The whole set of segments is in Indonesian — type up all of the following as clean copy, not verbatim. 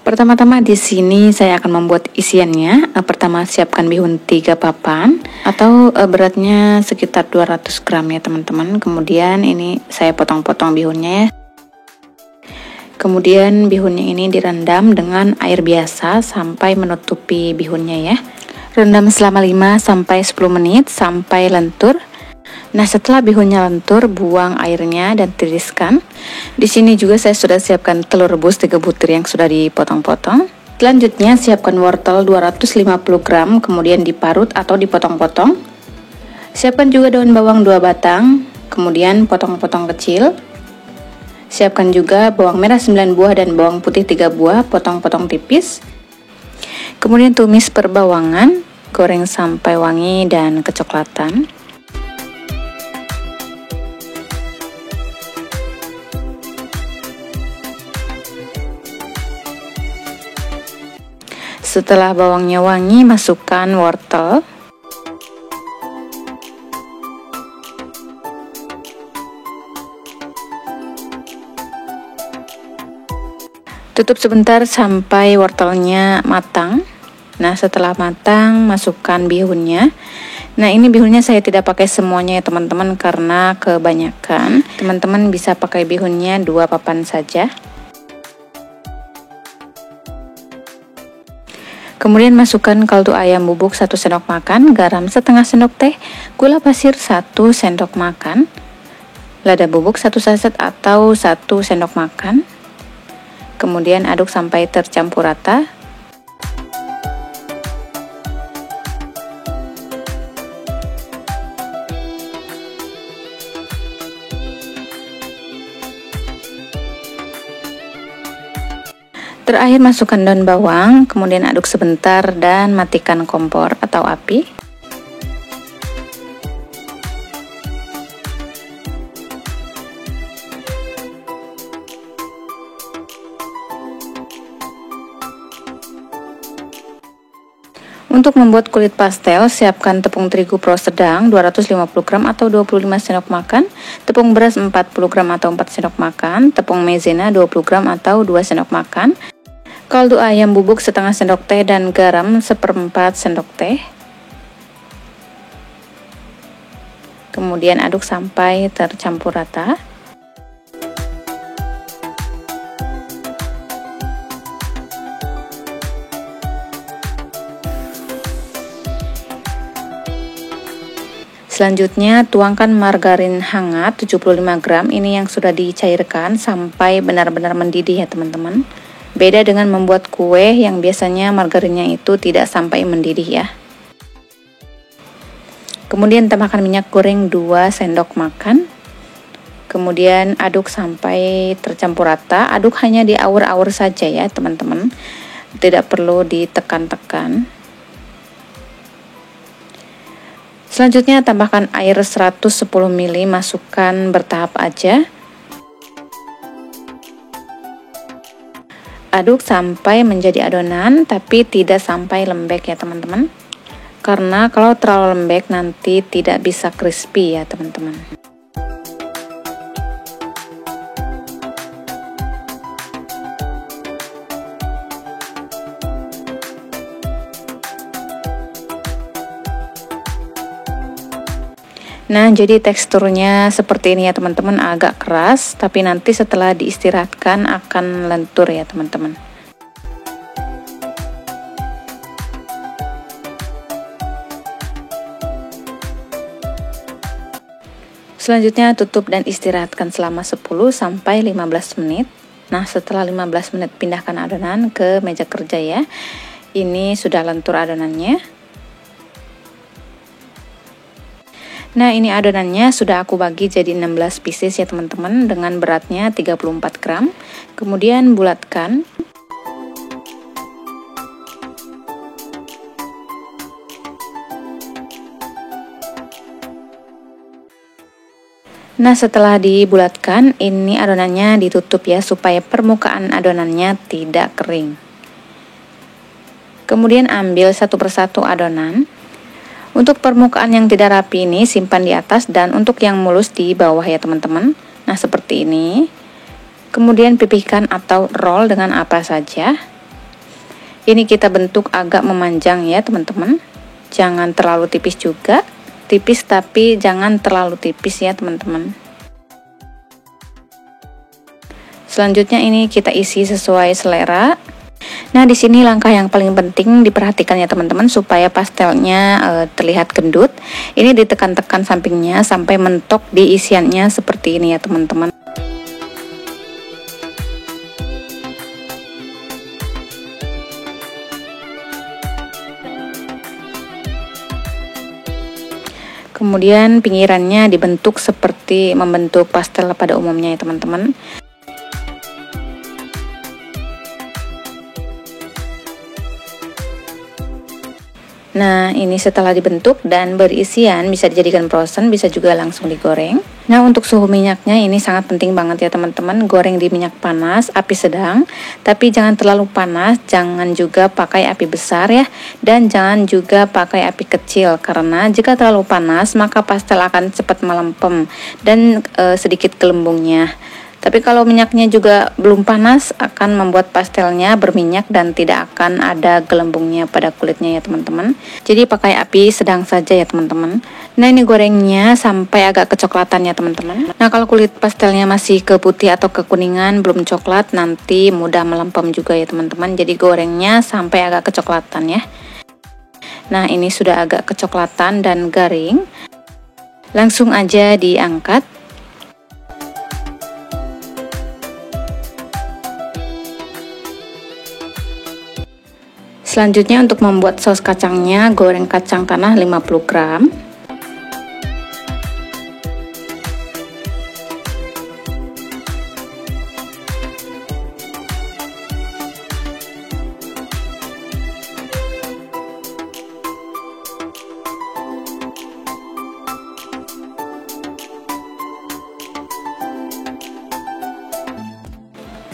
Pertama-tama di sini saya akan membuat isiannya. Pertama siapkan bihun 3 papan atau beratnya sekitar 200 gram ya teman-teman. Kemudian ini saya potong-potong bihunnya ya. Kemudian bihunnya ini direndam dengan air biasa sampai menutupi bihunnya ya. Rendam selama 5-10 menit sampai lentur. Nah, setelah bihunnya lentur, buang airnya dan tiriskan. Di sini juga saya sudah siapkan telur rebus 3 butir yang sudah dipotong-potong. Selanjutnya siapkan wortel 250 gram, kemudian diparut atau dipotong-potong. Siapkan juga daun bawang 2 batang, kemudian potong-potong kecil. Siapkan juga bawang merah 9 buah dan bawang putih 3 buah, potong-potong tipis. Kemudian tumis per bawangan, goreng sampai wangi dan kecoklatan. Setelah bawangnya wangi, masukkan wortel. Tutup sebentar sampai wortelnya matang. Nah, setelah matang, masukkan bihunnya. Nah, ini bihunnya saya tidak pakai semuanya ya teman-teman karena kebanyakan. Teman-teman bisa pakai bihunnya 2 papan saja. Kemudian masukkan kaldu ayam bubuk 1 sendok makan, garam setengah sendok teh, gula pasir 1 sendok makan, lada bubuk 1 saset atau 1 sendok makan. Kemudian aduk sampai tercampur rata. Terakhir masukkan daun bawang, kemudian aduk sebentar dan matikan kompor atau api. Untuk membuat kulit pastel, siapkan tepung terigu pro sedang 250 gram atau 25 sendok makan, tepung beras 40 gram atau 4 sendok makan, tepung maizena 20 gram atau 2 sendok makan, kaldu ayam bubuk setengah sendok teh dan garam 1/4 sendok teh. Kemudian aduk sampai tercampur rata. Selanjutnya tuangkan margarin hangat 75 gram, ini yang sudah dicairkan sampai benar-benar mendidih ya teman-teman. Beda dengan membuat kue yang biasanya margarinnya itu tidak sampai mendidih ya. Kemudian tambahkan minyak goreng 2 sendok makan. Kemudian aduk sampai tercampur rata. Aduk hanya di awur-awur saja ya teman-teman. Tidak perlu ditekan-tekan. Selanjutnya tambahkan air 110 ml, masukkan bertahap aja. Aduk sampai menjadi adonan, tapi tidak sampai lembek ya teman-teman. Karena kalau terlalu lembek nanti tidak bisa crispy ya teman-teman. Nah, jadi teksturnya seperti ini ya teman-teman, agak keras, tapi nanti setelah diistirahatkan akan lentur ya teman-teman. Selanjutnya tutup dan istirahatkan selama 10-15 menit. Nah, setelah 15 menit pindahkan adonan ke meja kerja ya. Ini sudah lentur adonannya. Nah, ini adonannya sudah aku bagi jadi 16 pieces ya teman-teman dengan beratnya 34 gram. Kemudian bulatkan. Nah, setelah dibulatkan, ini adonannya ditutup ya supaya permukaan adonannya tidak kering. Kemudian ambil satu persatu adonan. Untuk permukaan yang tidak rapi ini simpan di atas, dan untuk yang mulus di bawah ya teman-teman. Nah, seperti ini. Kemudian pipihkan atau roll dengan apa saja. Ini kita bentuk agak memanjang ya teman-teman. Jangan terlalu tipis juga. Tipis tapi jangan terlalu tipis ya teman-teman. Selanjutnya ini kita isi sesuai selera. Nah, di sini langkah yang paling penting diperhatikan ya teman-teman, supaya pastelnya terlihat gendut. Ini ditekan-tekan sampingnya sampai mentok di isiannya seperti ini ya teman-teman. Kemudian pinggirannya dibentuk seperti membentuk pastel pada umumnya ya teman-teman. Nah, ini setelah dibentuk dan berisian bisa dijadikan frozen, bisa juga langsung digoreng. Nah, untuk suhu minyaknya ini sangat penting banget ya teman-teman. Goreng di minyak panas, api sedang, tapi jangan terlalu panas, jangan juga pakai api besar ya, dan jangan juga pakai api kecil, karena jika terlalu panas maka pastel akan cepat melempem dan sedikit gelembungnya. Tapi kalau minyaknya juga belum panas akan membuat pastelnya berminyak dan tidak akan ada gelembungnya pada kulitnya ya teman-teman. Jadi pakai api sedang saja ya teman-teman. Nah, ini gorengnya sampai agak kecoklatan ya teman-teman. Nah, kalau kulit pastelnya masih ke putih atau kekuningan belum coklat, nanti mudah melempem juga ya teman-teman. Jadi gorengnya sampai agak kecoklatan ya. Nah, ini sudah agak kecoklatan dan garing. Langsung aja diangkat. Selanjutnya untuk membuat saus kacangnya, goreng kacang tanah 50 gram.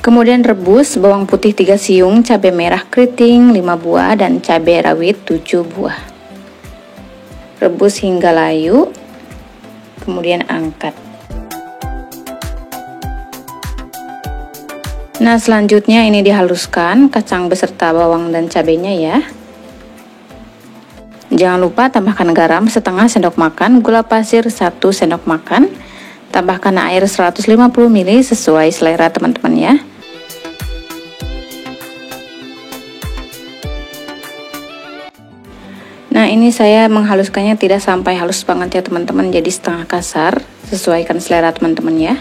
Kemudian rebus bawang putih 3 siung, cabai merah keriting 5 buah, dan cabai rawit 7 buah. Rebus hingga layu, kemudian angkat. Nah, selanjutnya ini dihaluskan kacang beserta bawang dan cabainya ya. Jangan lupa tambahkan garam setengah sendok makan, gula pasir 1 sendok makan, tambahkan air 150 ml sesuai selera teman-teman ya. Nah, ini saya menghaluskannya tidak sampai halus banget ya teman-teman, jadi setengah kasar, sesuaikan selera teman-teman ya.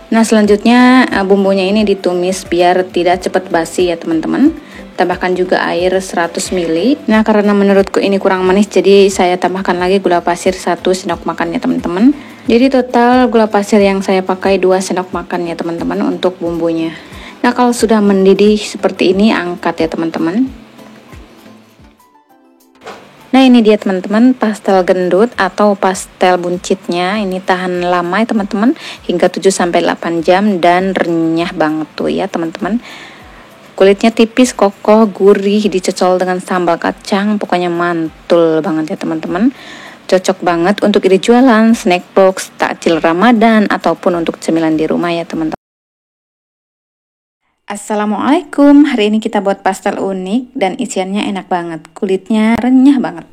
Nah, selanjutnya bumbunya ini ditumis biar tidak cepat basi ya teman-teman. Tambahkan juga air 100 ml. Nah, karena menurutku ini kurang manis, jadi saya tambahkan lagi gula pasir 1 sendok makan ya teman-teman. Jadi total gula pasir yang saya pakai 2 sendok makan ya teman-teman untuk bumbunya. Nah, kalau sudah mendidih seperti ini, angkat ya teman-teman. Nah, ini dia teman-teman pastel gendut atau pastel buncitnya. Ini tahan lama ya teman-teman, hingga 7-8 jam dan renyah banget tuh ya teman-teman. Kulitnya tipis, kokoh, gurih, dicocol dengan sambal kacang, pokoknya mantul banget ya teman-teman. Cocok banget untuk ide jualan, snack box, takjil Ramadan, ataupun untuk cemilan di rumah ya teman-teman. Assalamualaikum, hari ini kita buat pastel unik dan isiannya enak banget, kulitnya renyah banget.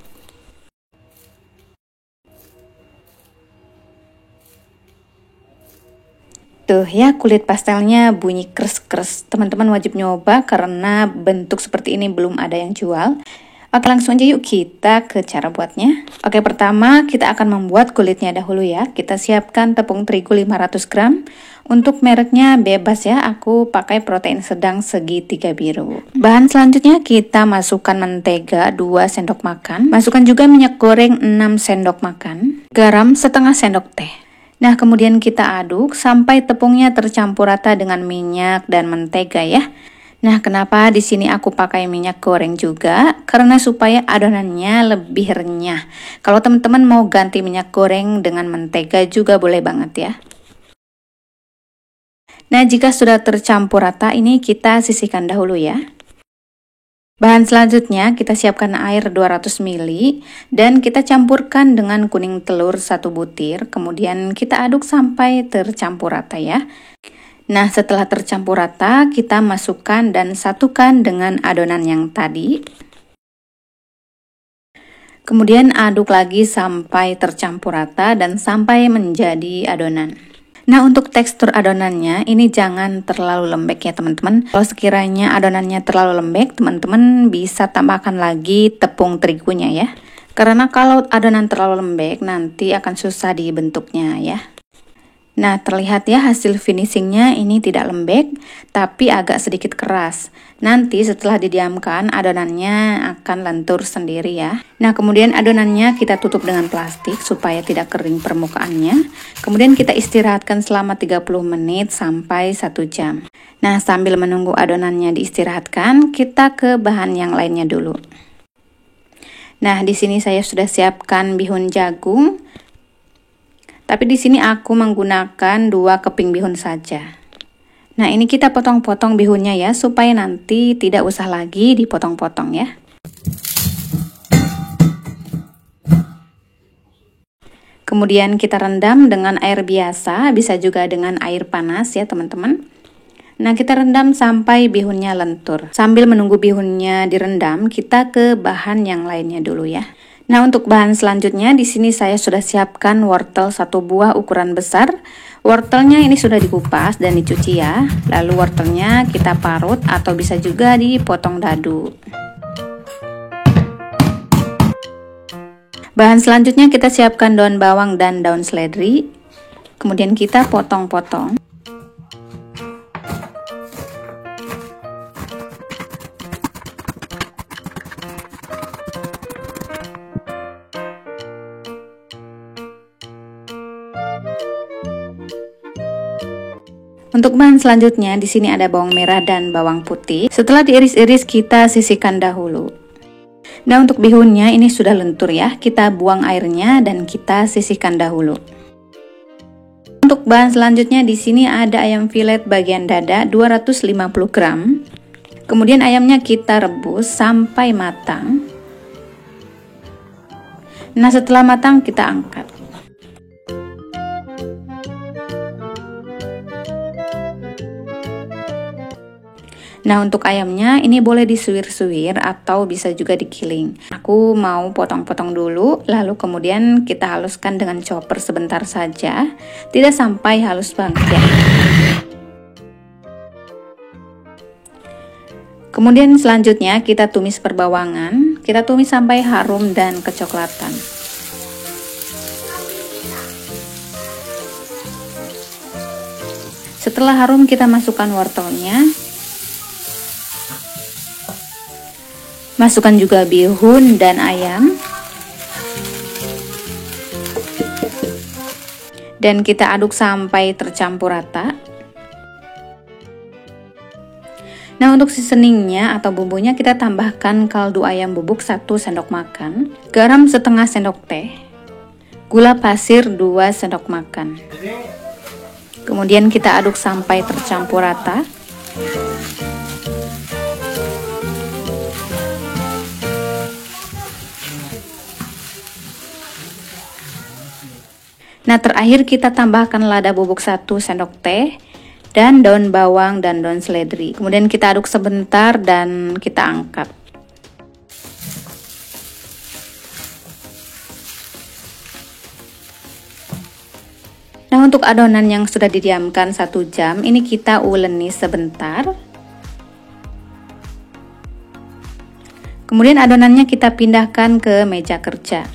Tuh ya, kulit pastelnya bunyi kres-kres, teman-teman wajib nyoba karena bentuk seperti ini belum ada yang jual. Oke, langsung aja yuk kita ke cara buatnya. Oke, pertama kita akan membuat kulitnya dahulu ya. Kita siapkan tepung terigu 500 gram. Untuk mereknya bebas ya, aku pakai protein sedang segitiga biru. Bahan selanjutnya kita masukkan mentega 2 sendok makan. Masukkan juga minyak goreng 6 sendok makan. Garam setengah sendok teh. Nah, kemudian kita aduk sampai tepungnya tercampur rata dengan minyak dan mentega ya. Nah, kenapa di sini aku pakai minyak goreng juga? Karena supaya adonannya lebih renyah. Kalau teman-teman mau ganti minyak goreng dengan mentega juga boleh banget ya. Nah, jika sudah tercampur rata, ini kita sisihkan dahulu ya. Bahan selanjutnya kita siapkan air 200 ml dan kita campurkan dengan kuning telur 1 butir. Kemudian kita aduk sampai tercampur rata ya. Nah, setelah tercampur rata, kita masukkan dan satukan dengan adonan yang tadi. Kemudian aduk lagi sampai tercampur rata dan sampai menjadi adonan. Nah, untuk tekstur adonannya ini jangan terlalu lembek ya teman-teman. Kalau sekiranya adonannya terlalu lembek, teman-teman bisa tambahkan lagi tepung terigunya ya. Karena kalau adonan terlalu lembek nanti akan susah dibentuknya ya. Nah, terlihat ya hasil finishingnya ini tidak lembek, tapi agak sedikit keras. Nanti setelah didiamkan, adonannya akan lentur sendiri ya. Nah, kemudian adonannya kita tutup dengan plastik supaya tidak kering permukaannya. Kemudian kita istirahatkan selama 30 menit sampai 1 jam. Nah, sambil menunggu adonannya diistirahatkan, kita ke bahan yang lainnya dulu. Nah, di sini saya sudah siapkan bihun jagung. Tapi di sini aku menggunakan 2 keping bihun saja. Nah, ini kita potong-potong bihunnya ya, supaya nanti tidak usah lagi dipotong-potong ya. Kemudian kita rendam dengan air biasa, bisa juga dengan air panas ya teman-teman. Nah, kita rendam sampai bihunnya lentur. Sambil menunggu bihunnya direndam, kita ke bahan yang lainnya dulu ya. Nah, untuk bahan selanjutnya di sini saya sudah siapkan wortel 1 buah ukuran besar. Wortelnya ini sudah dikupas dan dicuci ya. Lalu wortelnya kita parut atau bisa juga dipotong dadu. Bahan selanjutnya kita siapkan daun bawang dan daun seledri. Kemudian kita potong-potong. Untuk bahan selanjutnya di sini ada bawang merah dan bawang putih. Setelah diiris-iris kita sisihkan dahulu. Nah, untuk bihunnya ini sudah lentur ya. Kita buang airnya dan kita sisihkan dahulu. Untuk bahan selanjutnya di sini ada ayam filet bagian dada 250 gram. Kemudian ayamnya kita rebus sampai matang. Nah, setelah matang kita angkat. Nah, untuk ayamnya ini boleh disuir-suir atau bisa juga digiling. Aku mau potong-potong dulu, lalu kemudian kita haluskan dengan chopper sebentar saja, tidak sampai halus banget ya. Kemudian selanjutnya kita tumis perbawangan, kita tumis sampai harum dan kecoklatan. Setelah harum kita masukkan wortelnya. Masukkan juga bihun dan ayam. Dan kita aduk sampai tercampur rata. Nah, untuk seasoningnya atau bumbunya kita tambahkan kaldu ayam bubuk 1 sendok makan, garam setengah sendok teh, gula pasir 2 sendok makan. Kemudian kita aduk sampai tercampur rata. Nah, terakhir kita tambahkan lada bubuk 1 sendok teh dan daun bawang dan daun seledri. Kemudian kita aduk sebentar dan kita angkat. Nah, untuk adonan yang sudah didiamkan 1 jam, ini kita uleni sebentar. Kemudian adonannya kita pindahkan ke meja kerja.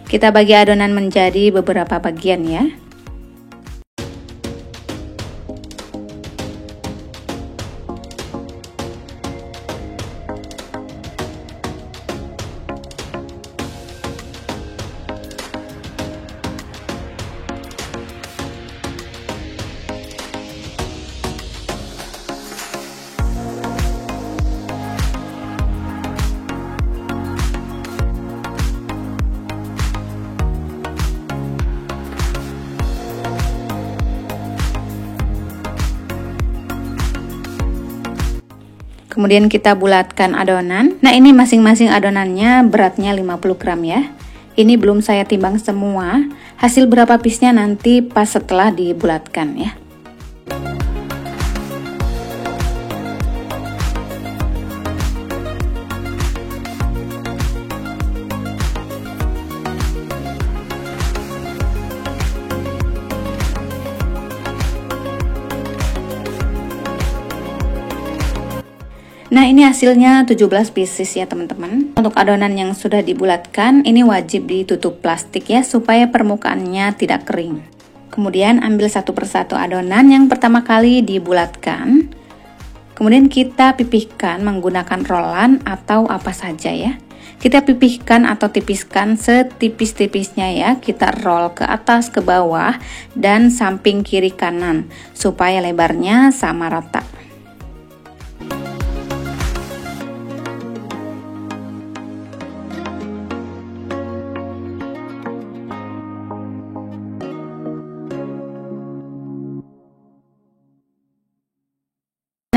Kita bagi adonan menjadi beberapa bagian ya. Kemudian kita bulatkan adonan. Nah, ini masing-masing adonannya beratnya 50 gram ya. Ini belum saya timbang semua. Hasil berapa piece-nya nanti pas setelah dibulatkan ya. Nah, ini hasilnya 17 pieces ya teman-teman. Untuk adonan yang sudah dibulatkan, ini wajib ditutup plastik ya, supaya permukaannya tidak kering. Kemudian ambil satu persatu adonan yang pertama kali dibulatkan. Kemudian kita pipihkan menggunakan rolan atau apa saja ya. Kita pipihkan atau tipiskan setipis-tipisnya ya. Kita roll ke atas, ke bawah, dan samping kiri kanan, supaya lebarnya sama rata.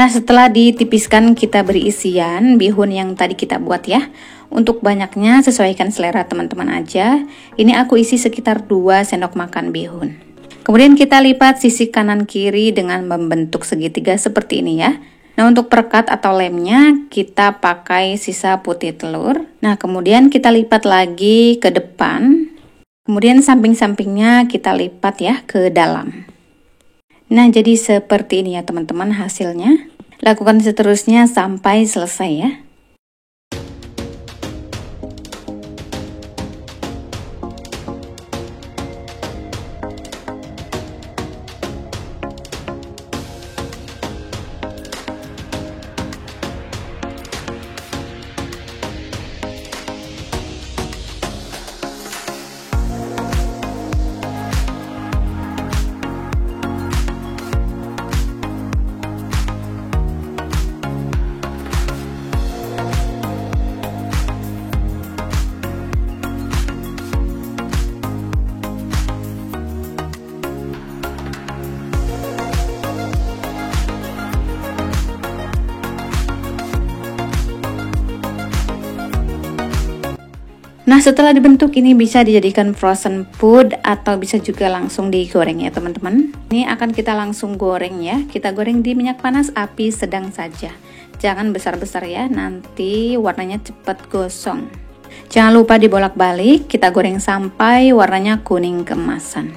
Nah, setelah ditipiskan, kita beri isian bihun yang tadi kita buat ya. Untuk banyaknya sesuaikan selera teman-teman aja. Ini aku isi sekitar 2 sendok makan bihun. Kemudian kita lipat sisi kanan kiri dengan membentuk segitiga seperti ini ya. Nah, untuk perekat atau lemnya kita pakai sisa putih telur. Nah, kemudian kita lipat lagi ke depan. Kemudian samping-sampingnya kita lipat ya ke dalam. Nah, jadi seperti ini ya teman-teman hasilnya. Lakukan seterusnya sampai selesai ya. Nah, setelah dibentuk ini bisa dijadikan frozen food atau bisa juga langsung digoreng ya teman-teman. Ini akan kita langsung goreng ya. Kita goreng di minyak panas api sedang saja. Jangan besar-besar ya, nanti warnanya cepat gosong. Jangan lupa dibolak-balik, kita goreng sampai warnanya kuning keemasan.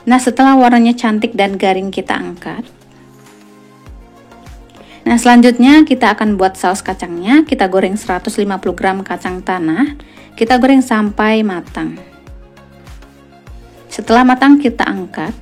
Nah, setelah warnanya cantik dan garing kita angkat. Nah, selanjutnya kita akan buat saus kacangnya. Kita goreng 150 gram kacang tanah. Kita goreng sampai matang. Setelah matang kita angkat.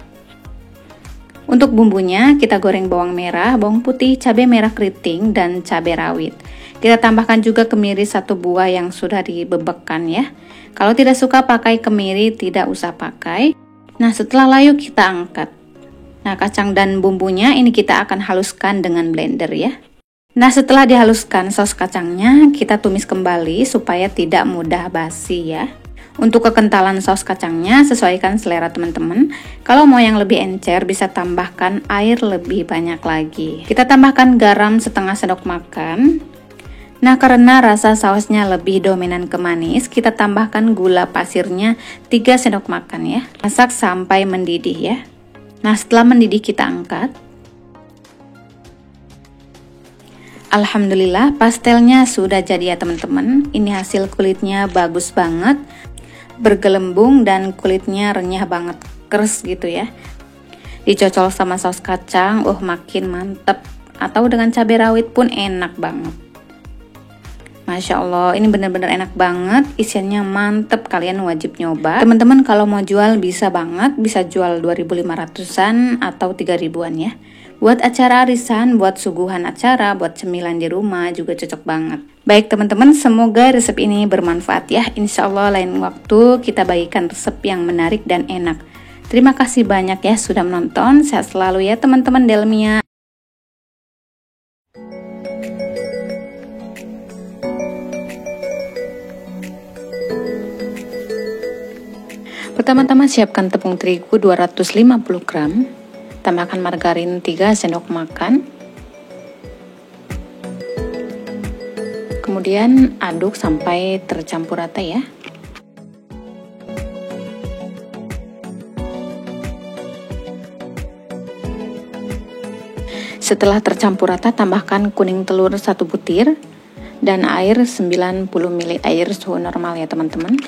Untuk bumbunya kita goreng bawang merah, bawang putih, cabai merah keriting, dan cabai rawit. Kita tambahkan juga kemiri 1 buah yang sudah dibebekkan ya. Kalau tidak suka pakai kemiri tidak usah pakai. Nah, setelah layu kita angkat. Nah, kacang dan bumbunya ini kita akan haluskan dengan blender ya. Nah, setelah dihaluskan saus kacangnya, kita tumis kembali supaya tidak mudah basi ya. Untuk kekentalan saus kacangnya sesuaikan selera teman-teman. Kalau mau yang lebih encer bisa tambahkan air lebih banyak lagi. Kita tambahkan garam setengah sendok makan. Nah, karena rasa sausnya lebih dominan ke manis, kita tambahkan gula pasirnya 3 sendok makan ya. Masak sampai mendidih ya. Nah, setelah mendidih kita angkat. Alhamdulillah pastelnya sudah jadi ya teman-teman. Ini hasil kulitnya bagus banget, bergelembung dan kulitnya renyah banget, keras gitu ya. Dicocol sama saus kacang, makin mantep. Atau dengan cabai rawit pun enak banget. Masya Allah, ini bener-bener enak banget, isiannya mantep, kalian wajib nyoba. Teman-teman kalau mau jual bisa banget, bisa jual 2.500-an atau 3.000-an ya. Buat acara arisan, buat suguhan acara, buat cemilan di rumah juga cocok banget. Baik teman-teman, semoga resep ini bermanfaat ya. Insya Allah lain waktu kita bagikan resep yang menarik dan enak. Terima kasih banyak ya sudah menonton, sehat selalu ya teman-teman Delmia. Pertama-tama siapkan tepung terigu 250 gram, tambahkan margarin 3 sendok makan, Kemudian aduk sampai tercampur rata ya. Setelah tercampur rata, tambahkan kuning telur 1 butir dan air 90 ml, air suhu normal ya teman-teman.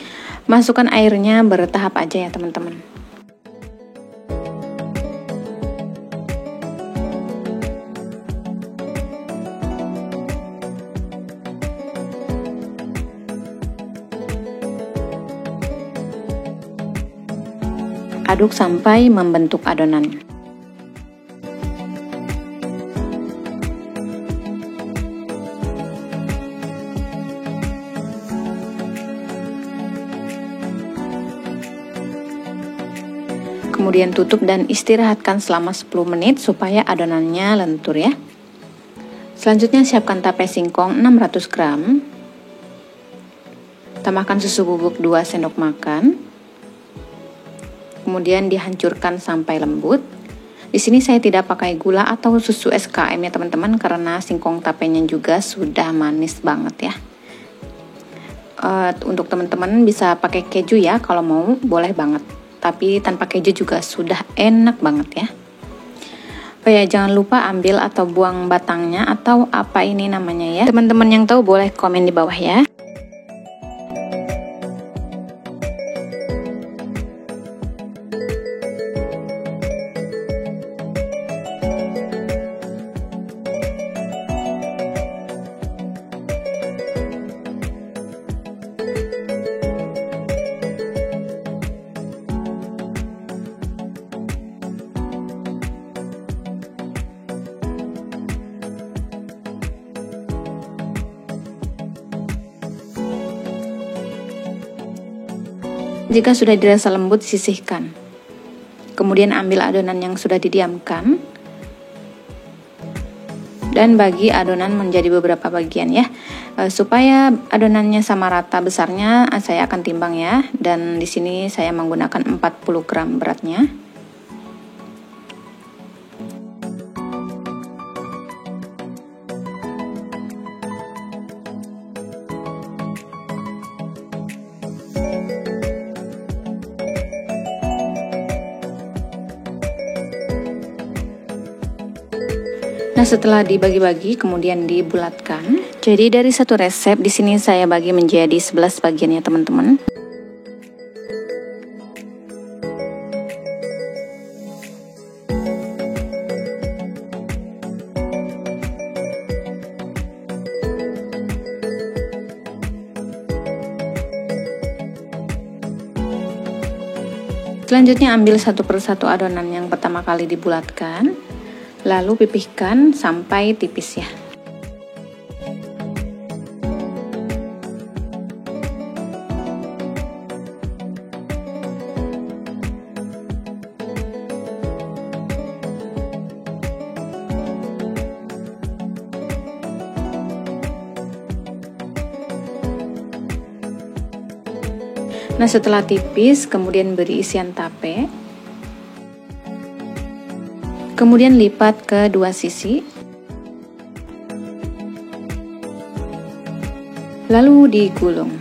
Masukkan airnya bertahap aja ya teman-teman. Aduk sampai membentuk adonan. Kemudian tutup dan istirahatkan selama 10 menit supaya adonannya lentur ya. Selanjutnya siapkan tape singkong 600 gram. Tambahkan susu bubuk 2 sendok makan. Kemudian dihancurkan sampai lembut. Di sini saya tidak pakai gula atau susu SKM ya teman-teman, karena singkong tapenya juga sudah manis banget ya. Untuk teman-teman bisa pakai keju ya, kalau mau boleh banget. Tapi tanpa keju juga sudah enak banget ya. Oh ya, jangan lupa ambil atau buang batangnya atau apa ini namanya ya. Teman-teman yang tahu boleh komen di bawah ya. Jika sudah dirasa lembut, sisihkan. Kemudian ambil adonan yang sudah didiamkan dan bagi adonan menjadi beberapa bagian ya. Supaya adonannya sama rata besarnya, saya akan timbang ya. Dan di sini saya menggunakan 40 gram beratnya. Nah, setelah dibagi-bagi kemudian dibulatkan. Jadi dari satu resep di sini saya bagi menjadi 11 bagian ya teman-teman. Selanjutnya ambil satu persatu adonan yang pertama kali dibulatkan. Lalu pipihkan sampai tipis ya. Nah, setelah tipis, kemudian beri isian tape. Kemudian lipat ke dua sisi. Lalu digulung.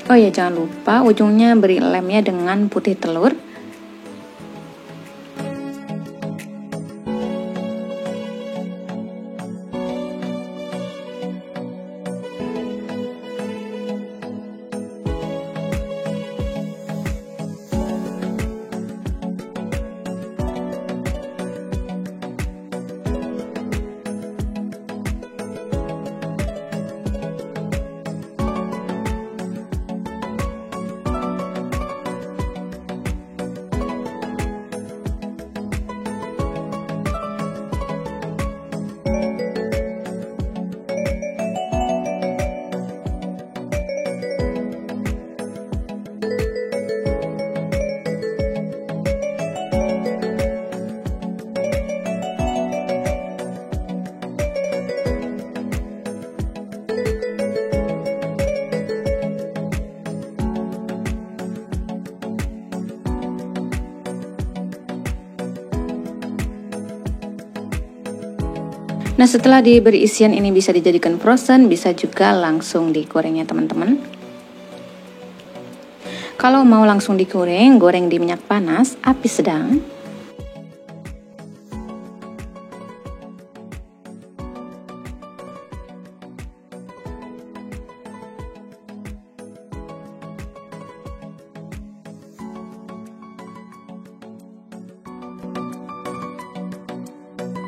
Oh ya, jangan lupa ujungnya beri lemnya dengan putih telur. Nah, setelah diberi isian ini bisa dijadikan frozen, bisa juga langsung digoreng ya teman-teman. Kalau mau langsung digoreng, goreng di minyak panas, api sedang.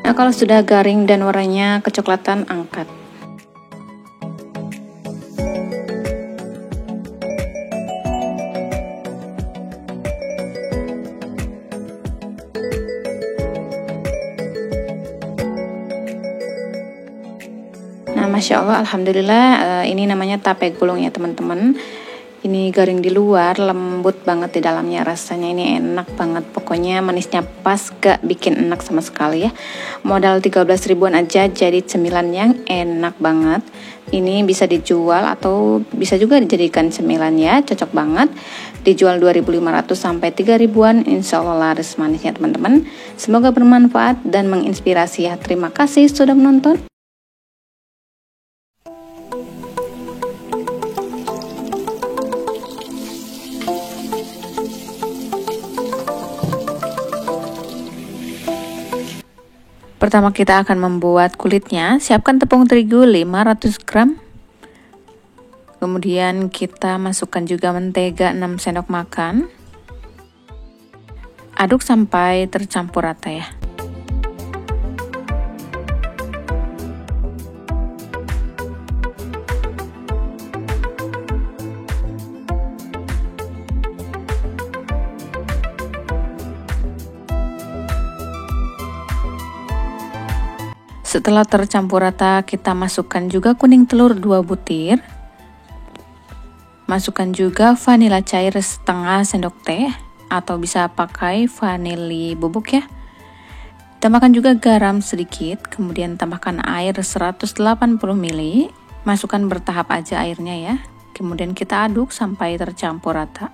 Nah, kalau sudah garing dan warnanya kecoklatan, angkat. Nah, Masya Allah, Alhamdulillah, ini namanya tape gulung ya teman-teman. Ini garing di luar, lembut banget di dalamnya, rasanya ini enak banget. Pokoknya manisnya pas, gak bikin enak sama sekali ya. Modal 13 ribuan aja jadi cemilan yang enak banget. Ini bisa dijual atau bisa juga dijadikan cemilan ya, cocok banget. Dijual 2.500 sampai 3.000-an, insya Allah laris manisnya teman-teman. Semoga bermanfaat dan menginspirasi ya. Terima kasih sudah menonton. Pertama kita akan membuat kulitnya. Siapkan tepung terigu 500 gram. Kemudian kita masukkan juga mentega 6 sendok makan. Aduk sampai tercampur rata ya. Setelah tercampur rata, kita masukkan juga kuning telur 2 butir. Masukkan juga vanila cair setengah sendok teh atau bisa pakai vanili bubuk ya. Tambahkan juga garam sedikit, kemudian tambahkan air 180 ml. Masukkan bertahap aja airnya ya. Kemudian kita aduk sampai tercampur rata.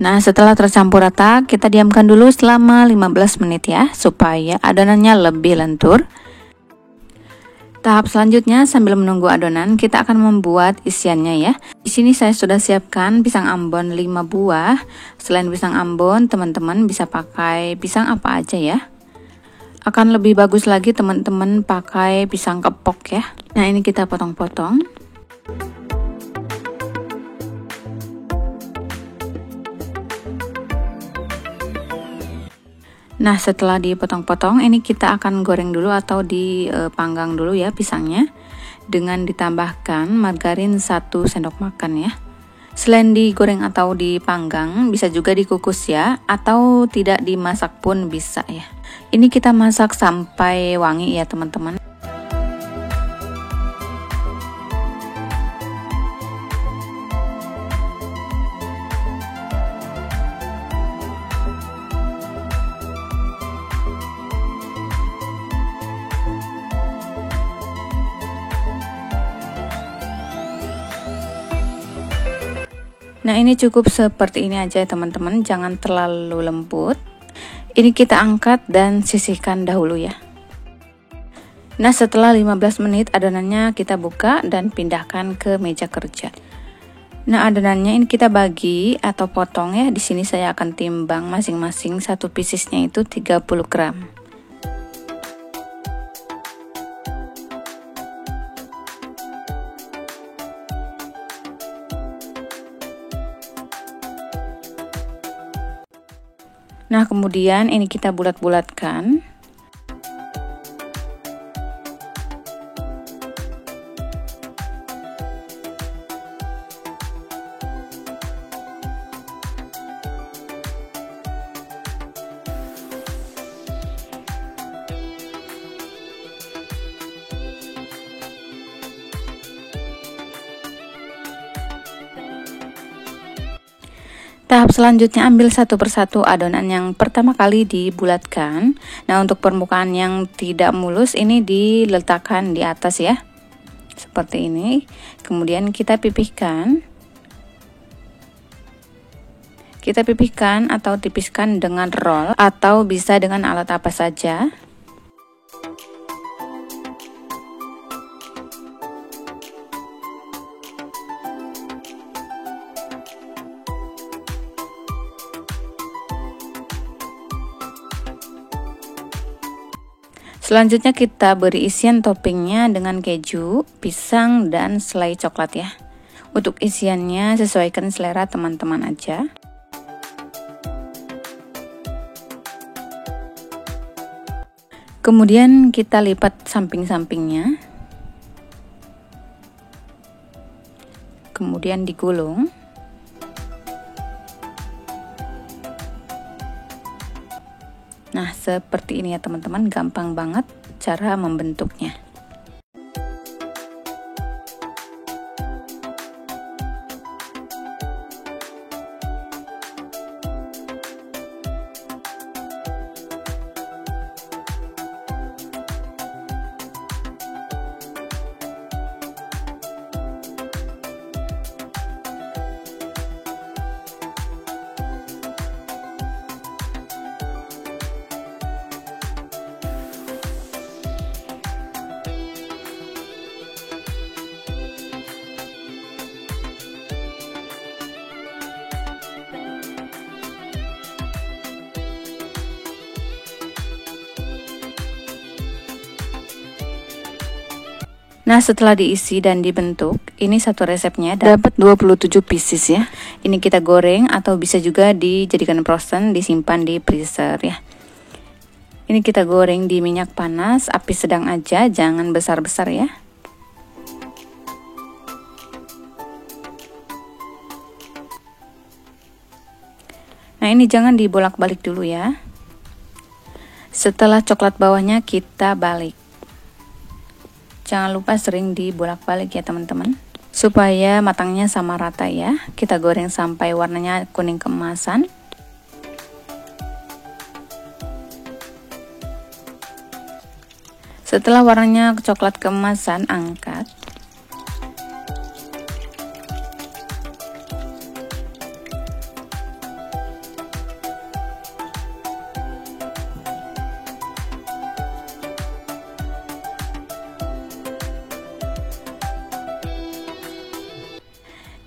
Nah, setelah tercampur rata, kita diamkan dulu selama 15 menit ya, supaya adonannya lebih lentur. Tahap selanjutnya, sambil menunggu adonan, kita akan membuat isiannya ya. Di sini saya sudah siapkan pisang ambon 5 buah. Selain pisang ambon, teman-teman bisa pakai pisang apa aja ya. Akan lebih bagus lagi teman-teman pakai pisang kepok ya. Nah, ini kita potong-potong. Nah, setelah dipotong-potong, ini kita akan goreng dulu atau dipanggang dulu ya pisangnya, dengan ditambahkan margarin 1 sendok makan ya. Selain digoreng atau dipanggang, bisa juga dikukus ya, atau tidak dimasak pun bisa ya. Ini kita masak sampai wangi ya teman-teman. Nah, ini cukup seperti ini aja teman-teman, jangan terlalu lembut. Ini kita angkat dan sisihkan dahulu ya. Nah, setelah 15 menit adonannya kita buka dan pindahkan ke meja kerja. Nah, adonannya ini kita bagi atau potong ya. Di sini saya akan timbang masing-masing satu piecesnya itu 30 gram. Nah, kemudian ini kita bulat-bulatkan. Tahap selanjutnya, ambil satu persatu adonan yang pertama kali dibulatkan. Nah, untuk permukaan yang tidak mulus ini diletakkan di atas ya, seperti ini. Kemudian kita pipihkan atau tipiskan dengan roll, atau bisa dengan alat apa saja. Selanjutnya kita beri isian toppingnya dengan keju, pisang, dan selai coklat ya. Untuk isiannya sesuaikan selera teman-teman aja. Kemudian kita lipat samping-sampingnya. Kemudian digulung. Nah, seperti ini ya teman-teman, gampang banget cara membentuknya. Nah, setelah diisi dan dibentuk, ini satu resepnya dapat 27 pieces ya. Ini kita goreng atau bisa juga dijadikan frozen, disimpan di freezer ya. Ini kita goreng di minyak panas, api sedang aja, jangan besar-besar ya. Nah, ini jangan dibolak-balik dulu ya. Setelah coklat bawahnya kita balik. Jangan lupa sering dibolak-balik ya teman-teman, supaya matangnya sama rata ya. Kita goreng sampai warnanya kuning keemasan. Setelah warnanya coklat keemasan, angkat.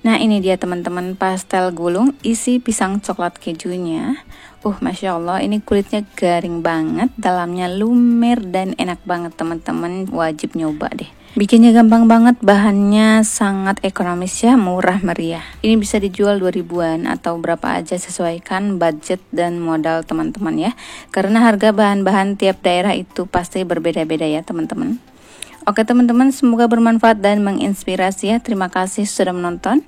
Nah, ini dia teman-teman, pastel gulung isi pisang coklat kejunya. Masya Allah, ini kulitnya garing banget, dalamnya lumer dan enak banget teman-teman, wajib nyoba deh. Bikinnya gampang banget, bahannya sangat ekonomis ya, murah meriah. Ini bisa dijual 2000-an atau berapa aja, sesuaikan budget dan modal teman-teman ya. Karena harga bahan-bahan tiap daerah itu pasti berbeda-beda ya teman-teman. Oke teman-teman, semoga bermanfaat dan menginspirasi ya. Terima kasih sudah menonton.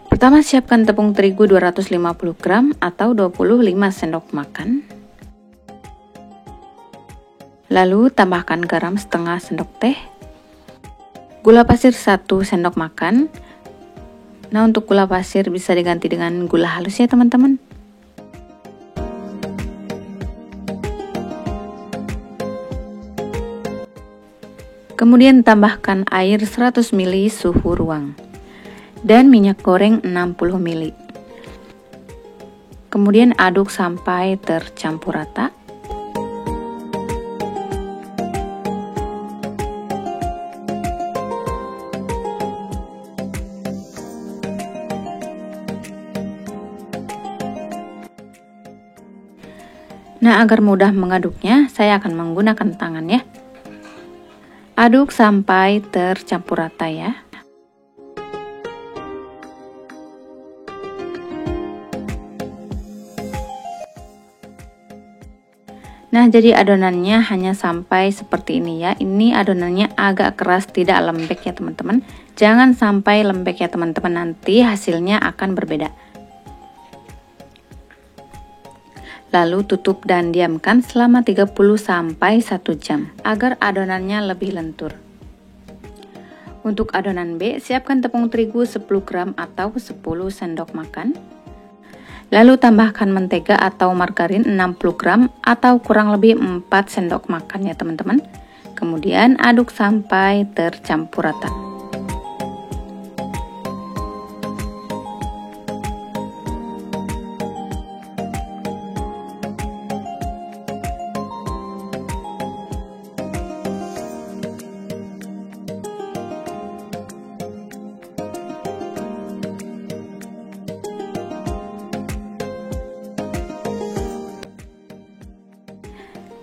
Pertama, siapkan tepung terigu 250 gram atau 25 sendok makan. Lalu tambahkan garam setengah sendok teh, gula pasir 1 sendok makan. Nah, untuk gula pasir bisa diganti dengan gula halus ya teman-teman. Kemudian tambahkan air 100 ml suhu ruang dan minyak goreng 60 ml. Kemudian aduk sampai tercampur rata. Nah, agar mudah mengaduknya, saya akan menggunakan tangan ya. Aduk sampai tercampur rata ya. Nah, jadi adonannya hanya sampai seperti ini ya. Ini adonannya agak keras, tidak lembek ya teman-teman. Jangan sampai lembek ya teman-teman, nanti hasilnya akan berbeda. Lalu tutup dan diamkan selama 30 sampai 1 jam agar adonannya lebih lentur. Untuk adonan B, siapkan tepung terigu 10 gram atau 10 sendok makan. Lalu tambahkan mentega atau margarin 60 gram atau kurang lebih 4 sendok makan ya teman-teman. Kemudian aduk sampai tercampur rata.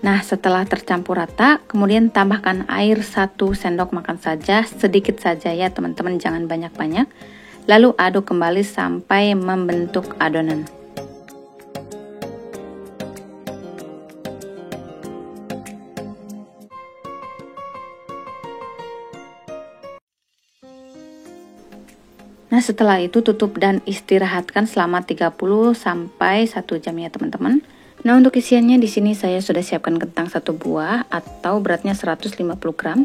Nah, setelah tercampur rata, kemudian tambahkan air 1 sendok makan saja, sedikit saja ya teman-teman, jangan banyak-banyak. Lalu aduk kembali sampai membentuk adonan. Nah, setelah itu tutup dan istirahatkan selama 30 sampai 1 jam ya teman-teman. Nah, untuk isiannya di sini saya sudah siapkan kentang 1 buah atau beratnya 150 gram.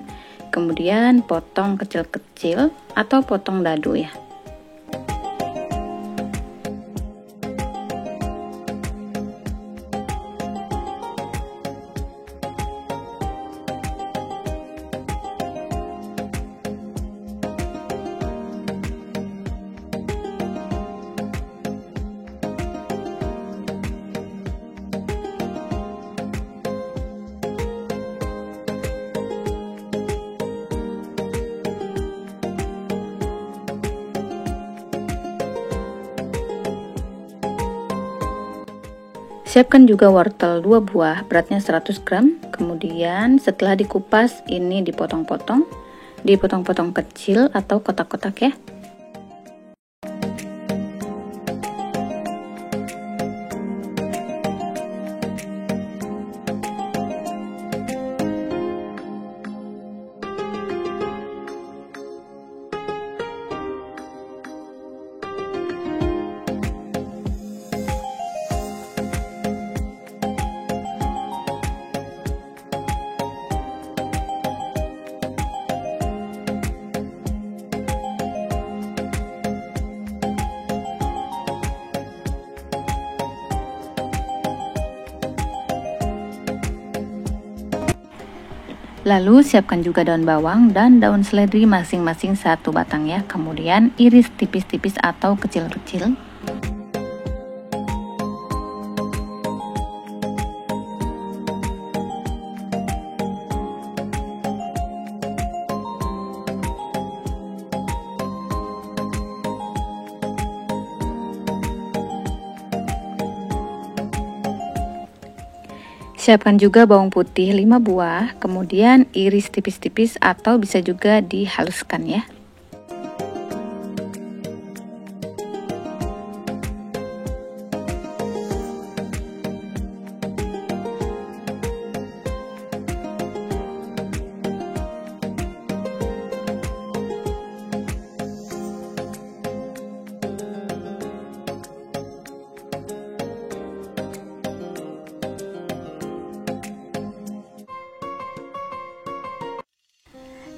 Kemudian potong kecil-kecil atau potong dadu ya. Siapkan juga wortel 2 buah, beratnya 100 gram. Kemudian setelah dikupas, ini dipotong-potong kecil atau kotak-kotak ya. Lalu siapkan juga daun bawang dan daun seledri masing-masing 1 batang ya. Kemudian iris tipis-tipis atau kecil-kecil. Siapkan juga bawang putih 5 buah, kemudian iris tipis-tipis atau bisa juga dihaluskan ya.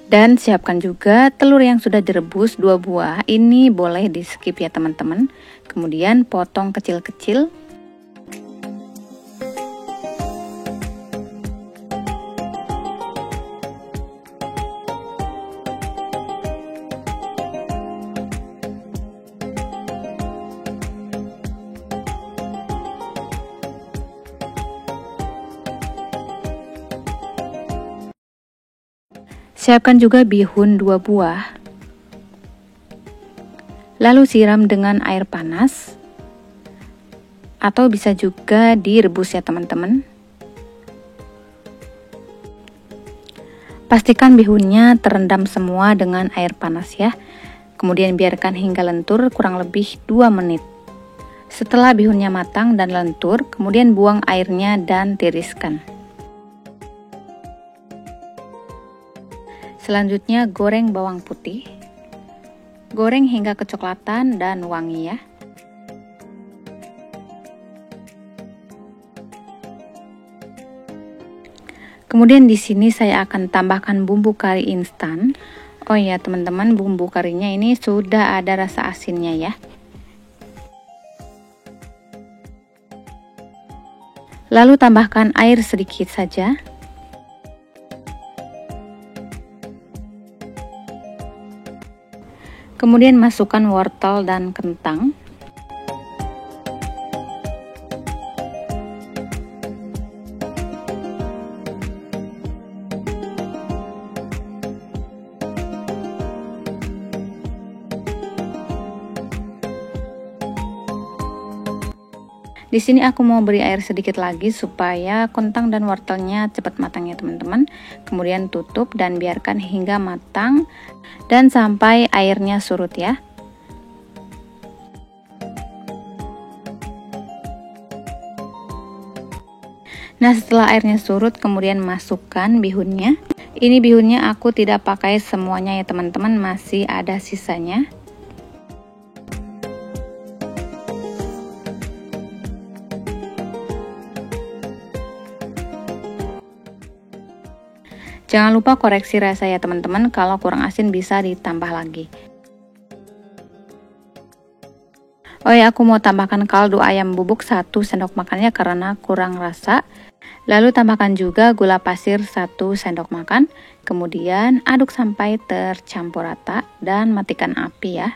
Dan siapkan juga telur yang sudah direbus 2 buah, ini boleh di skip ya teman-teman. Kemudian potong kecil-kecil. Siapkan juga bihun 2 buah. Lalu siram dengan air panas. Atau bisa juga direbus ya teman-teman. Pastikan bihunnya terendam semua dengan air panas ya. Kemudian biarkan hingga lentur kurang lebih 2 menit. Setelah bihunnya matang dan lentur, kemudian buang airnya dan tiriskan. Selanjutnya goreng bawang putih. Goreng hingga kecoklatan dan wangi ya. Kemudian di sini saya akan tambahkan bumbu kari instan. Oh ya teman-teman, bumbu karinya ini sudah ada rasa asinnya ya. Lalu tambahkan air sedikit saja. Kemudian masukkan wortel dan kentang. Di sini aku mau beri air sedikit lagi supaya kentang dan wortelnya cepat matang ya teman-teman. Kemudian tutup dan biarkan hingga matang dan sampai airnya surut ya. Nah, setelah airnya surut kemudian masukkan bihunnya. Ini bihunnya aku tidak pakai semuanya ya teman-teman, masih ada sisanya. Jangan lupa koreksi rasa ya teman-teman, kalau kurang asin bisa ditambah lagi. Oh ya, aku mau tambahkan kaldu ayam bubuk 1 sendok makannya karena kurang rasa. Lalu tambahkan juga gula pasir 1 sendok makan. Kemudian aduk sampai tercampur rata dan matikan api ya.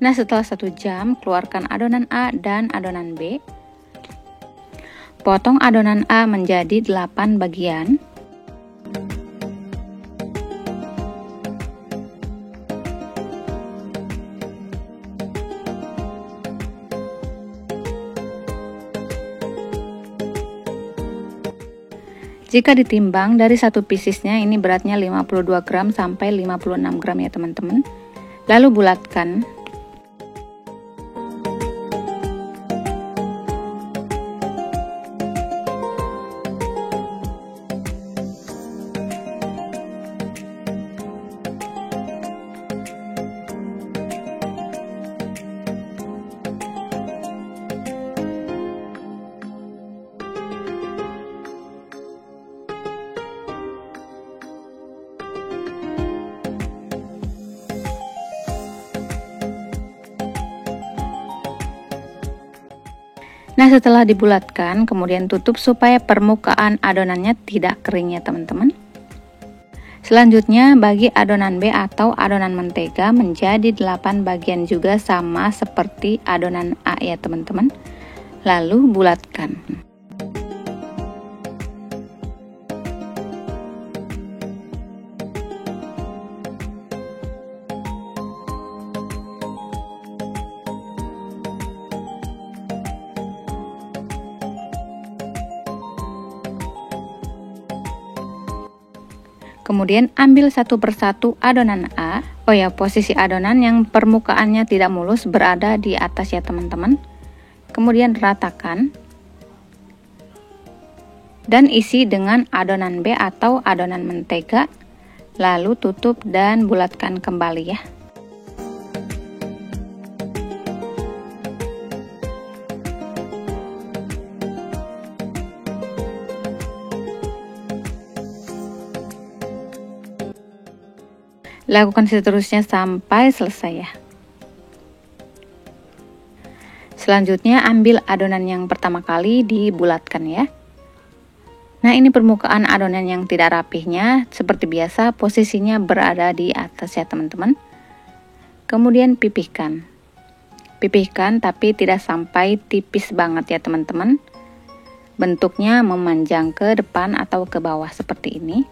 Nah, setelah 1 jam, keluarkan adonan A dan adonan B. Potong adonan A menjadi 8 bagian. Jika ditimbang dari satu piecesnya ini beratnya 52 gram sampai 56 gram ya teman-teman. Lalu bulatkan. Nah, setelah dibulatkan, kemudian tutup supaya permukaan adonannya tidak kering ya teman-teman. Selanjutnya, bagi adonan B atau adonan mentega menjadi 8 bagian juga sama seperti adonan A ya teman-teman. Lalu bulatkan. Kemudian ambil satu persatu adonan A. Oh ya, posisi adonan yang permukaannya tidak mulus berada di atas ya teman-teman. Kemudian ratakan. Dan isi dengan adonan B atau adonan mentega. Lalu tutup dan bulatkan kembali ya. Lakukan seterusnya sampai selesai ya. Selanjutnya ambil adonan yang pertama kali dibulatkan ya. Nah, ini permukaan adonan yang tidak rapihnya seperti biasa posisinya berada di atas ya teman-teman. Kemudian pipihkan. Pipihkan tapi tidak sampai tipis banget ya teman-teman. Bentuknya memanjang ke depan atau ke bawah seperti ini.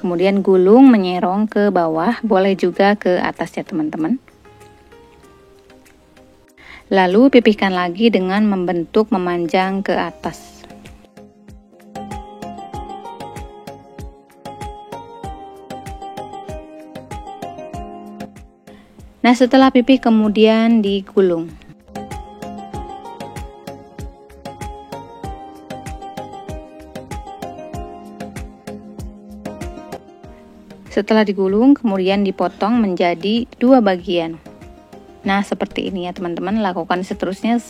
Kemudian gulung menyerong ke bawah, boleh juga ke atas ya teman-teman. Lalu pipihkan lagi dengan membentuk memanjang ke atas. Nah, setelah pipih kemudian digulung. Setelah digulung kemudian dipotong menjadi 2 bagian. Nah, seperti ini ya teman-teman, lakukan seterusnya.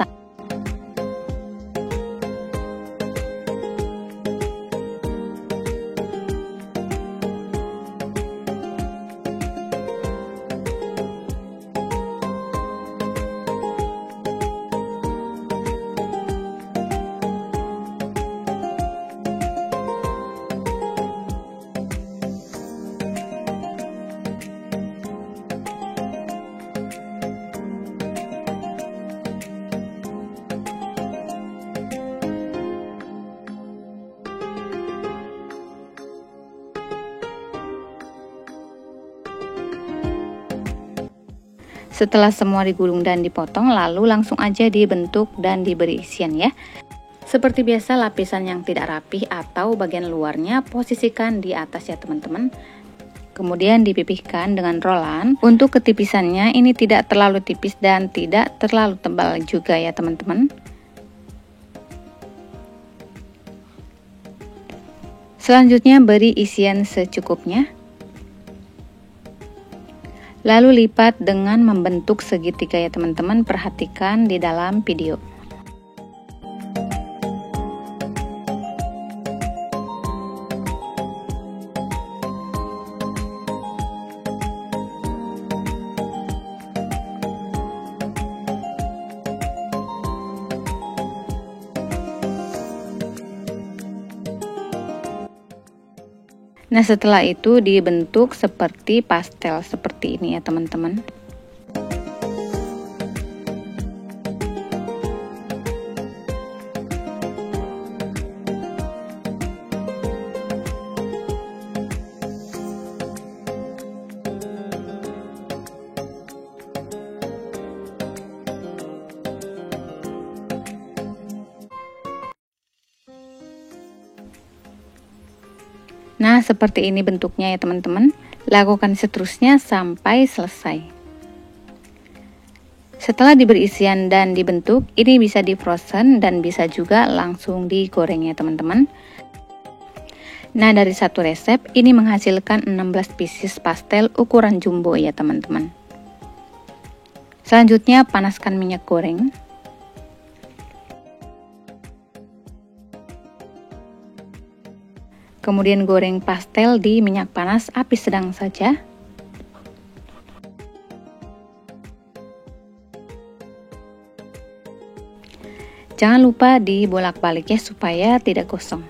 Setelah semua digulung dan dipotong, lalu langsung aja dibentuk dan diberi isian ya. Seperti biasa, lapisan yang tidak rapih atau bagian luarnya posisikan di atas ya teman-teman. Kemudian dipipihkan dengan rolan. Untuk ketipisannya ini tidak terlalu tipis dan tidak terlalu tebal juga ya teman-teman. Selanjutnya beri isian secukupnya. Lalu lipat dengan membentuk segitiga ya teman-teman, perhatikan di dalam video. Nah, setelah itu dibentuk seperti pastel seperti ini ya teman-teman. Nah, seperti ini bentuknya ya teman-teman. Lakukan seterusnya sampai selesai. Setelah diberi isian dan dibentuk, ini bisa di frozen dan bisa juga langsung digoreng ya teman-teman. Nah, dari satu resep ini menghasilkan 16 pieces pastel ukuran jumbo ya teman-teman. Selanjutnya panaskan minyak goreng. Kemudian goreng pastel di minyak panas api sedang saja. Jangan lupa dibolak-balik ya supaya tidak gosong.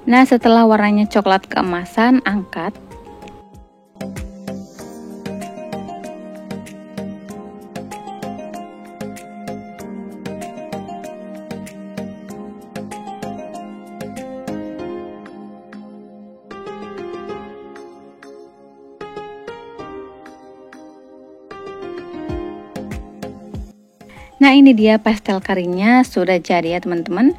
Nah, setelah warnanya coklat keemasan, angkat. Nah, ini dia pastel karinya sudah jadi ya teman-teman.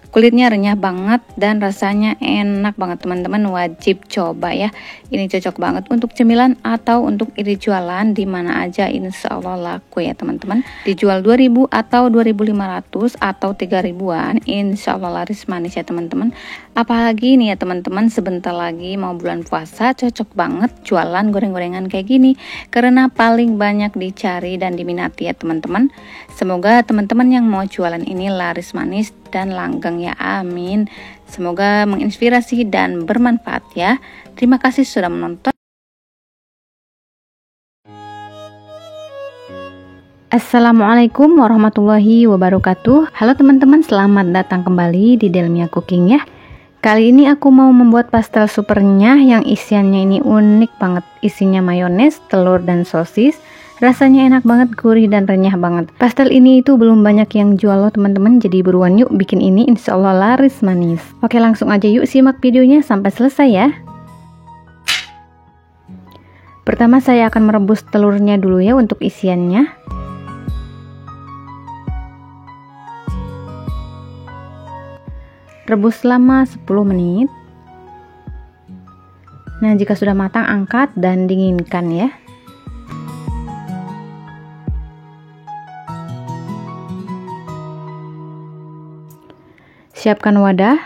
Kulitnya renyah banget dan rasanya enak banget teman-teman, wajib coba ya. Ini cocok banget untuk cemilan atau untuk ide jualan di mana aja, insya Allah laku ya teman-teman. Dijual 2000 atau 2500 atau 3000-an, insya Allah laris manis ya teman-teman. Apalagi nih ya teman-teman, sebentar lagi mau bulan puasa, cocok banget jualan goreng-gorengan kayak gini karena paling banyak dicari dan diminati ya teman-teman. Semoga teman-teman yang mau jualan ini laris manis dan langgeng ya, amin. Semoga menginspirasi dan bermanfaat ya. Terima kasih sudah menonton. Assalamualaikum warahmatullahi wabarakatuh. Halo teman-teman, selamat datang kembali di Delmia Cooking ya. Kali ini aku mau membuat pastel supernya yang isiannya ini unik banget. Isinya mayones, telur dan sosis. Rasanya enak banget, gurih dan renyah banget. Pastel ini itu belum banyak yang jual loh teman-teman, jadi buruan yuk bikin ini, insya Allah laris manis. Oke, langsung aja yuk simak videonya sampai selesai ya. Pertama saya akan merebus telurnya dulu ya untuk isiannya. Rebus selama 10 menit. Nah, jika sudah matang angkat dan dinginkan ya. Siapkan wadah.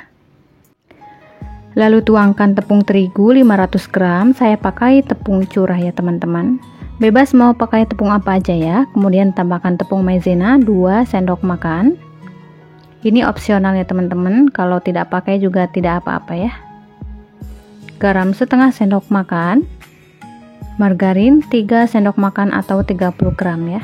Lalu tuangkan tepung terigu 500 gram. Saya pakai tepung curah ya teman-teman. Bebas mau pakai tepung apa aja ya. Kemudian tambahkan tepung maizena 2 sendok makan. Ini opsional ya teman-teman. Kalau tidak pakai juga tidak apa-apa ya. Garam setengah sendok makan. Margarin 3 sendok makan atau 30 gram ya.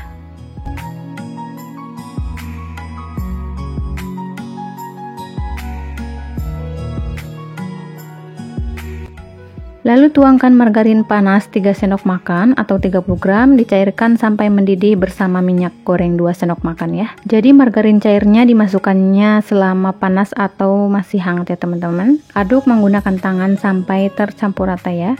Lalu tuangkan margarin panas 3 sendok makan atau 30 gram, dicairkan sampai mendidih bersama minyak goreng 2 sendok makan ya. Jadi margarin cairnya dimasukkannya selama panas atau masih hangat ya teman-teman. Aduk menggunakan tangan sampai tercampur rata ya.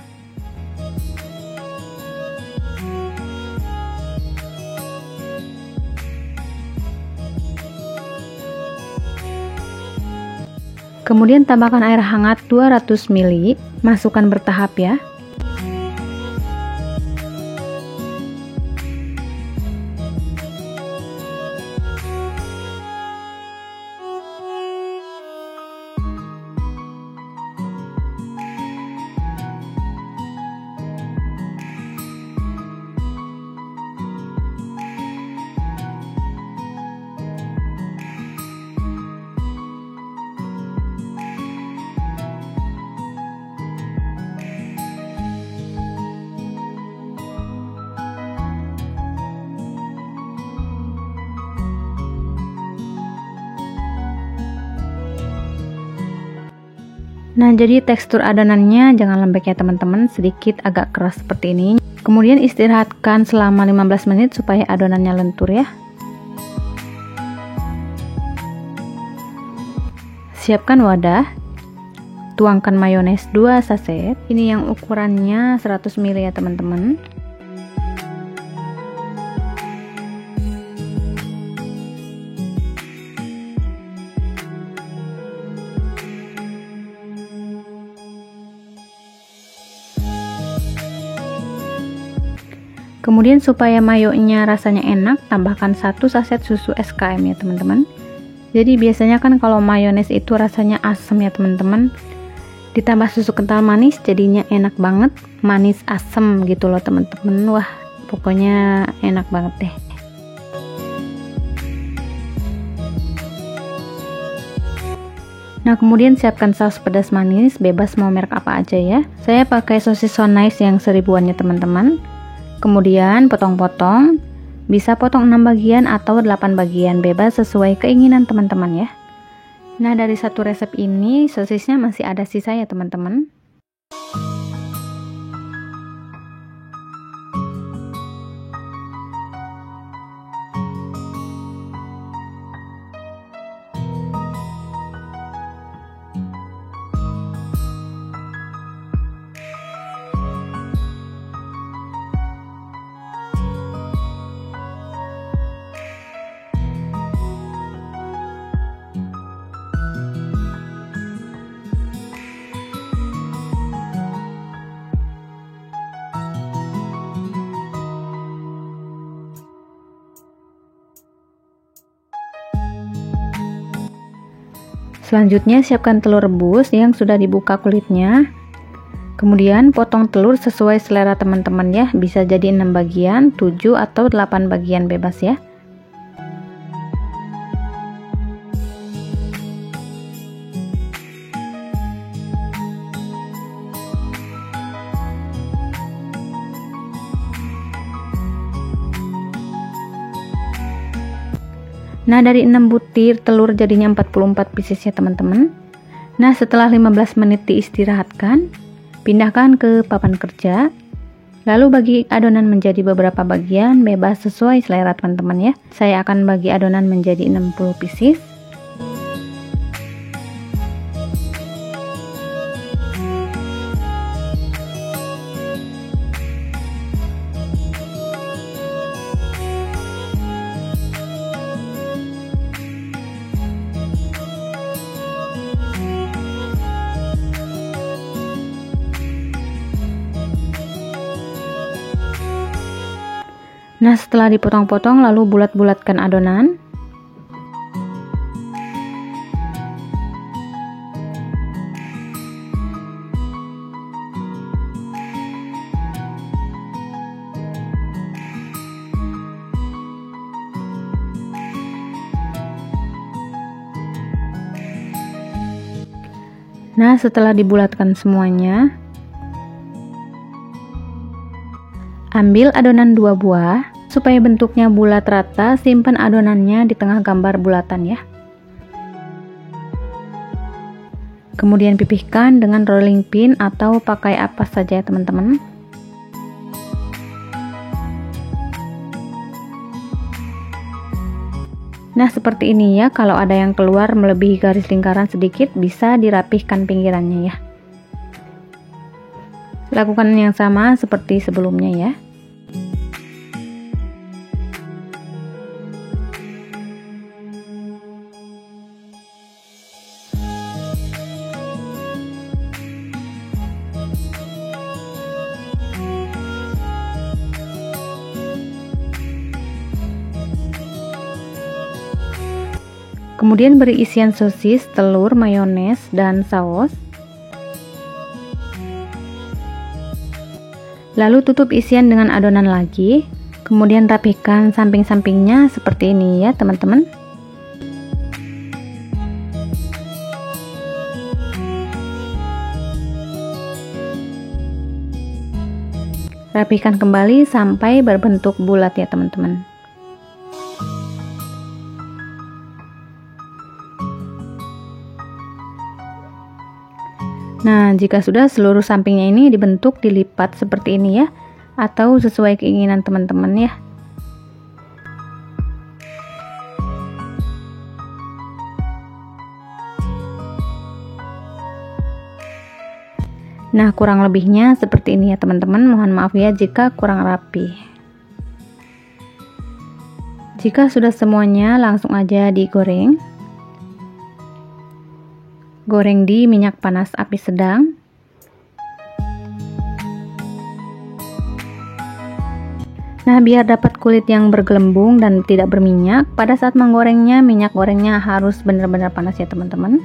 Kemudian tambahkan air hangat 200 ml, masukkan bertahap ya. Nah, jadi tekstur adonannya jangan lembek ya teman-teman, sedikit agak keras seperti ini. Kemudian istirahatkan selama 15 menit supaya adonannya lentur ya. Siapkan wadah. Tuangkan mayones 2 saset. Ini yang ukurannya 100 ml ya teman-teman. Kemudian supaya mayonya rasanya enak, tambahkan 1 saset susu SKM ya teman-teman. Jadi biasanya kan kalau mayones itu rasanya asam ya teman-teman. Ditambah susu kental manis jadinya enak banget, manis asam gitu loh teman-teman. Wah, pokoknya enak banget deh. Nah, kemudian siapkan saus pedas manis, bebas mau merek apa aja ya. Saya pakai sosis so nice yang 1000-an ya teman-teman. Kemudian potong-potong, bisa potong 6 bagian atau 8 bagian, bebas sesuai keinginan teman-teman ya. Nah, dari satu resep ini sosisnya masih ada sisa ya teman-teman. Selanjutnya siapkan telur rebus yang sudah dibuka kulitnya. Kemudian potong telur sesuai selera teman-teman ya, bisa jadi 6 bagian, 7 atau 8 bagian bebas ya. Nah, dari 6 butir telur jadinya 44 pieces ya teman-teman. Nah, setelah 15 menit diistirahatkan, pindahkan ke papan kerja. Lalu bagi adonan menjadi beberapa bagian, bebas sesuai selera teman-teman ya. Saya akan bagi adonan menjadi 60 pieces. Nah, setelah dipotong-potong lalu bulat-bulatkan adonan. Nah, setelah dibulatkan semuanya, ambil adonan 2 buah, supaya bentuknya bulat rata, simpan adonannya di tengah gambar bulatan ya. Kemudian pipihkan dengan rolling pin atau pakai apa saja ya teman-teman. Nah, seperti ini ya, kalau ada yang keluar melebihi garis lingkaran sedikit, bisa dirapihkan pinggirannya ya. Lakukan yang sama seperti sebelumnya ya. Kemudian beri isian sosis, telur, mayones, dan saus. Lalu tutup isian dengan adonan lagi. Kemudian rapihkan samping-sampingnya seperti ini ya teman-teman. Rapihkan kembali sampai berbentuk bulat ya teman-teman. Nah, jika sudah seluruh sampingnya ini dibentuk, dilipat seperti ini ya, atau sesuai keinginan teman-teman ya. Nah, kurang lebihnya seperti ini ya teman-teman. Mohon maaf ya jika kurang rapi. Jika sudah semuanya, langsung aja digoreng. Goreng di minyak panas api sedang. Nah, biar dapat kulit yang bergelembung dan tidak berminyak, pada saat menggorengnya, minyak gorengnya harus benar-benar panas ya teman-teman.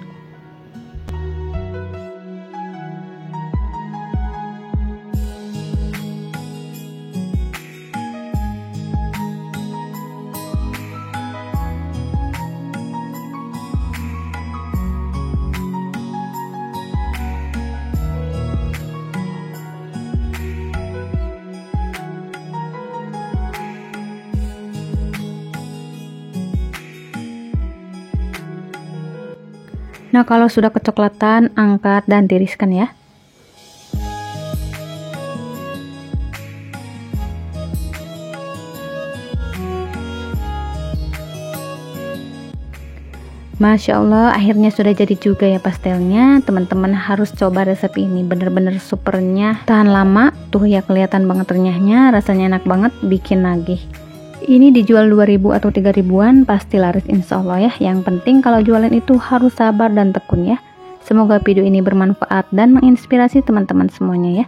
Nah, kalau sudah kecoklatan, angkat dan tiriskan ya. Masya Allah, akhirnya sudah jadi juga ya pastelnya. Teman-teman harus coba resep ini, bener-bener supernya, tahan lama. Tuh ya, kelihatan banget renyahnya, rasanya enak banget, bikin nagih. Ini dijual 2000 atau 3000-an, pasti laris insya Allah ya. Yang penting kalau jualan itu harus sabar dan tekun ya. Semoga video ini bermanfaat dan menginspirasi teman-teman semuanya ya.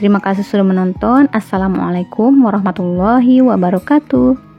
Terima kasih sudah menonton. Assalamualaikum warahmatullahi wabarakatuh.